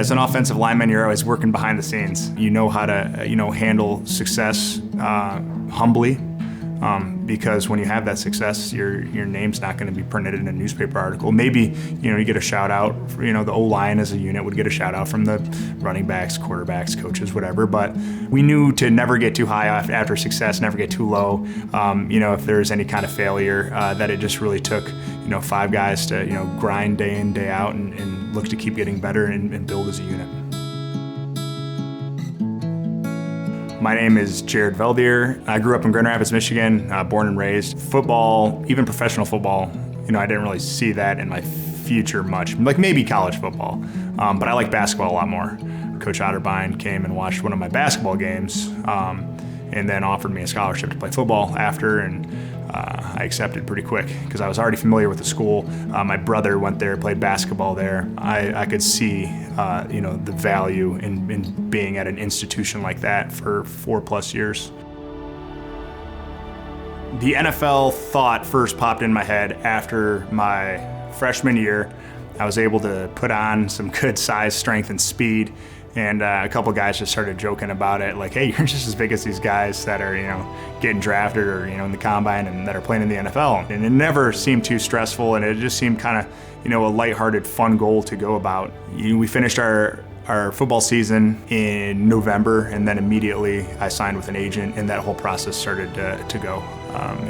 As an offensive lineman, you're always working behind the scenes. You know how to, handle success humbly, because when you have that success, your name's not going to be printed in a newspaper article. Maybe, you get a shout out, the O-line as a unit would get a shout out from the running backs, quarterbacks, coaches, whatever, but we knew to never get too high after success, never get too low. If there's any kind of failure, that it just really took, 5 guys to, grind day in, day out and look to keep getting better and build as a unit. My name is Jared Veldheer. I grew up in Grand Rapids, Michigan, born and raised. Football, even professional football, I didn't really see that in my future much, like maybe college football, but I like basketball a lot more. Coach Otterbein came and watched one of my basketball games and then offered me a scholarship to play football after, and I accepted pretty quick because I was already familiar with the school. My brother went there, played basketball there. I could see the value in being at an institution like that for 4+ years. The NFL thought first popped in my head after my freshman year. I was able to put on some good size, strength, and speed. And a couple guys just started joking about it, like, hey, you're just as big as these guys that are, getting drafted or, in the combine and that are playing in the NFL. And it never seemed too stressful, and it just seemed kind of, a lighthearted, fun goal to go about. We finished our football season in November, and then immediately I signed with an agent, and that whole process started to go.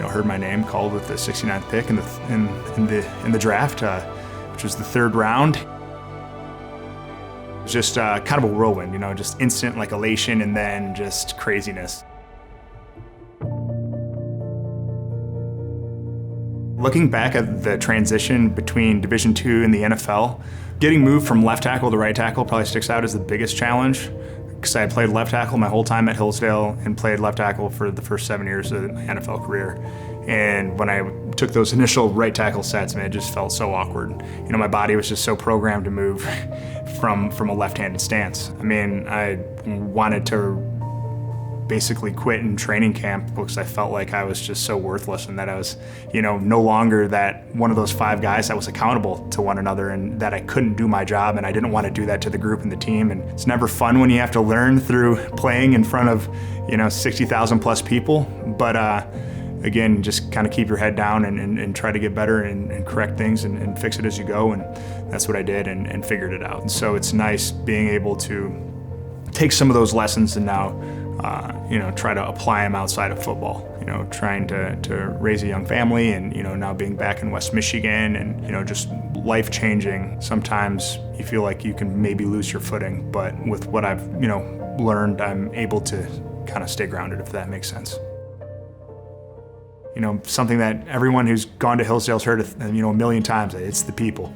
Heard my name called with the 69th pick in the draft, which was the 3rd round. It was just kind of a whirlwind, just instant elation and then just craziness. Looking back at the transition between Division II and the NFL, getting moved from left tackle to right tackle probably sticks out as the biggest challenge, because I played left tackle my whole time at Hillsdale and played left tackle for the first 7 years of my NFL career. And when I took those initial right tackle sets, man, it just felt so awkward. My body was just so programmed to move from a left-handed stance. I mean, I wanted to basically quit in training camp because I felt like I was just so worthless, and that I was, no longer that one of those 5 guys that was accountable to one another, and that I couldn't do my job, and I didn't want to do that to the group and the team. And it's never fun when you have to learn through playing in front of, 60,000 plus people. But again, just kind of keep your head down and try to get better and correct things and fix it as you go. And that's what I did and figured it out. And so it's nice being able to take some of those lessons and now try to apply them outside of football. Trying to raise a young family, and now being back in West Michigan, and just life-changing. Sometimes you feel like you can maybe lose your footing, but with what I've learned, I'm able to kind of stay grounded, if that makes sense. Something that everyone who's gone to Hillsdale's heard a million times. It's the people.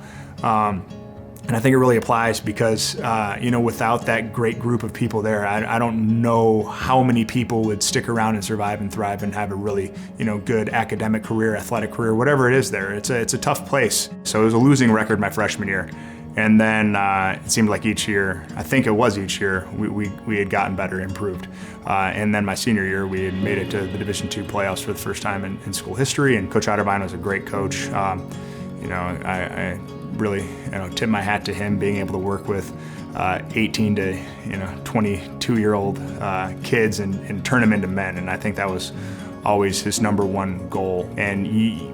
And I think it really applies because, without that great group of people there, I don't know how many people would stick around and survive and thrive and have a really, good academic career, athletic career, whatever it is there. It's a tough place. So it was a losing record my freshman year. And then it seemed like each year, I think it was each year, we had gotten better, improved. And then my senior year, we had made it to the Division II playoffs for the first time in school history, and Coach Otterbein was a great coach. I really tip my hat to him, being able to work with 18 to 22-year-old kids and turn them into men, and I think that was always his #1 goal. And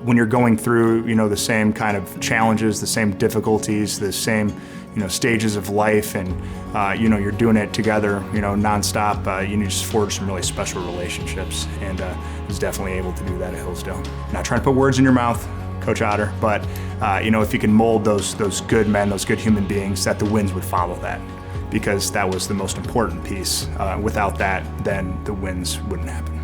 when you're going through the same kind of challenges, the same difficulties, the same stages of life, and you're doing it together nonstop, you just forge some really special relationships, and was definitely able to do that at Hillsdale. Not trying to put words in your mouth, Coach Otter, but if you can mold those good men, those good human beings, that the wins would follow that, because that was the most important piece. Without that, then the wins wouldn't happen.